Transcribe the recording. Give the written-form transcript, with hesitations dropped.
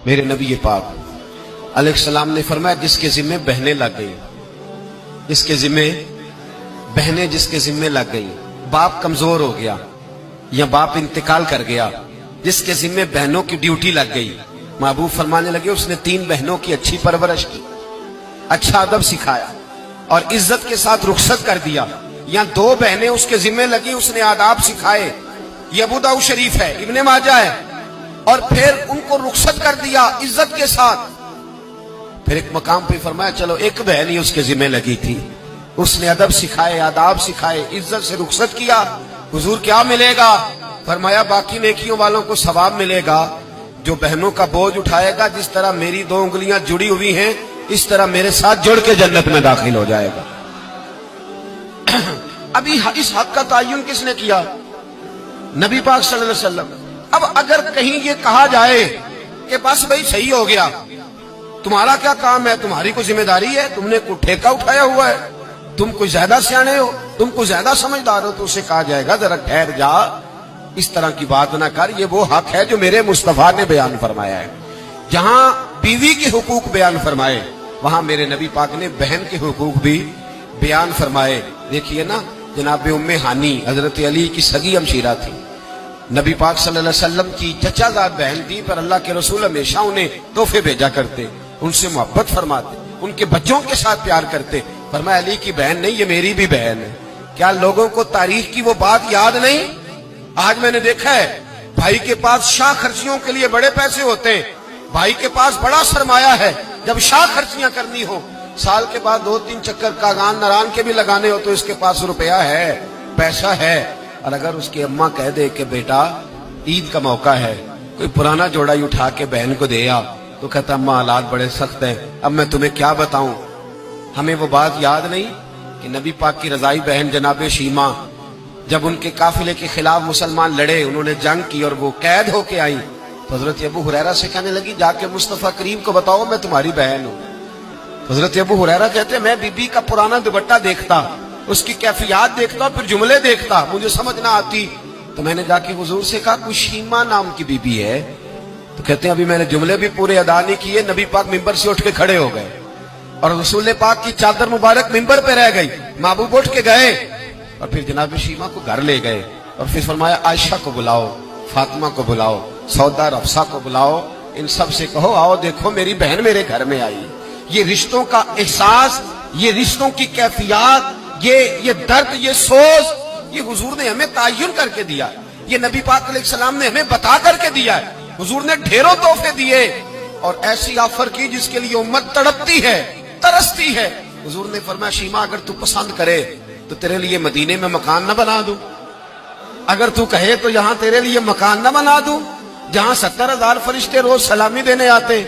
میرے نبی پاک علیہ السلام نے فرمایا جس کے ذمے بہنیں لگ گئی، جس کے ذمے بہنیں جس کے ذمے لگ گئی، باپ کمزور ہو گیا یا باپ انتقال کر گیا، جس کے ذمے بہنوں کی ڈیوٹی لگ گئی، محبوب فرمانے لگے اس نے 3 بہنوں کی اچھی پرورش کی، اچھا ادب سکھایا اور عزت کے ساتھ رخصت کر دیا، یا 2 بہنیں اس کے ذمے لگی، اس نے آداب سکھائے، یہ ابو داؤد شریف ہے، ابن ماجہ ہے، اور پھر ان کو رخصت کر دیا عزت کے ساتھ۔ پھر ایک مقام پہ فرمایا چلو ایک بہن ہی اس کے ذمے لگی تھی، اس نے ادب سکھائے، آداب سکھائے، عزت سے رخصت کیا، حضور کیا ملے گا؟ فرمایا باقی نیکیوں والوں کو ثواب ملے گا، جو بہنوں کا بوجھ اٹھائے گا جس طرح میری 2 انگلیاں جڑی ہوئی ہیں اس طرح میرے ساتھ جڑ کے جنت میں داخل ہو جائے گا۔ ابھی اس حق کا تعین کس نے کیا؟ نبی پاک صلی اللہ علیہ وسلم۔ اب اگر کہیں یہ کہا جائے کہ بس بھئی صحیح ہو گیا، تمہارا کیا کام ہے، تمہاری کوئی ذمہ داری ہے، تم نے کوئی ٹھیکہ اٹھایا ہوا ہے، تم کوئی زیادہ سیانے ہو، تم کوئی زیادہ سمجھدار ہو، تو اسے کہا جائے گا ذرا ٹھہر جا، اس طرح کی بات نہ کر، یہ وہ حق ہے جو میرے مصطفیٰ نے بیان فرمایا ہے۔ جہاں بیوی کے حقوق بیان فرمائے وہاں میرے نبی پاک نے بہن کے حقوق بھی بیان فرمائے۔ دیکھیے نا، جناب ام ہانی حضرت علی کی سگی ہمشیرہ تھی، نبی پاک صلی اللہ علیہ وسلم کی چچا زاد بہن تھی، پر اللہ کے رسول ہمیشہ انہیں تحفے بھیجا کرتے، ان سے محبت فرماتے، ان کے بچوں کے ساتھ پیار کرتے۔ فرمایا علی کی بہن نہیں، یہ میری بھی بہن ہے۔ کیا لوگوں کو تاریخ کی وہ بات یاد نہیں؟ آج میں نے دیکھا ہے بھائی کے پاس شاہ خرچیوں کے لیے بڑے پیسے ہوتے ہیں، بھائی کے پاس بڑا سرمایہ ہے، جب شاہ خرچیاں کرنی ہو، سال کے بعد 2-3 چکر کاغان نران کے بھی لگانے ہو، تو اس کے پاس روپیہ ہے، پیسہ ہے، اور اگر اس کی اماں کہہ دے کہ بیٹا عید کا موقع ہے، کوئی پرانا جوڑا ہی اٹھا کے بہن کو دے آ، تو کہتا اماں حالات بڑے سخت ہیں، اب میں تمہیں کیا بتاؤں۔ ہمیں وہ بات یاد نہیں کہ نبی پاک کی رضائی بہن جناب شیمہ جب ان کے قافلے کے خلاف مسلمان لڑے، انہوں نے جنگ کی اور وہ قید ہو کے آئیں، تو حضرت ابو ہریرہ سے کہنے لگی جا کے مصطفیٰ کریم کو بتاؤ میں تمہاری بہن ہوں۔ حضرت ابو ہریرہ کہتے ہیں میں بی بی کا پرانا دوپٹہ دیکھتا، اس کی کیفیات دیکھتا، پھر جملے دیکھتا، مجھے سمجھ نہ آتی، تو میں نے جا کے حضور سے کہا کوئی شیمہ نام کی بی بی ہے؟ تو کہتے ہیں ابھی میں نے جملے بھی پورے ادا نہیں کیے، نبی پاک ممبر سے اٹھ کے کھڑے ہو گئے اور رسول پاک کی چادر مبارک ممبر پہ رہ گئی، محبوب اٹھ کے گئے اور پھر جناب شیمہ کو گھر لے گئے اور پھر فرمایا عائشہ کو بلاؤ، فاطمہ کو بلاؤ، سودا اور حفصہ کو بلاؤ، ان سب سے کہو آؤ دیکھو میری بہن میرے گھر میں آئی۔ یہ رشتوں کا احساس، یہ رشتوں کی کیفیات، یہ درد، یہ سوز، یہ حضور نے ہمیں تعین کر کے دیا، یہ نبی پاک علیہ السلام نے ہمیں بتا کر کے دیا ہے۔ حضور نے ڈھیروں تحفے دیے اور ایسی آفر کی جس کے لیے امت تڑپتی ہے، ترستی ہے۔ حضور نے فرمایا شیمہ اگر تو پسند کرے تو تیرے لیے مدینے میں مکان نہ بنا دوں، اگر تو کہے تو یہاں تیرے لیے مکان نہ بنا دوں جہاں 70,000 فرشتے روز سلامی دینے آتے۔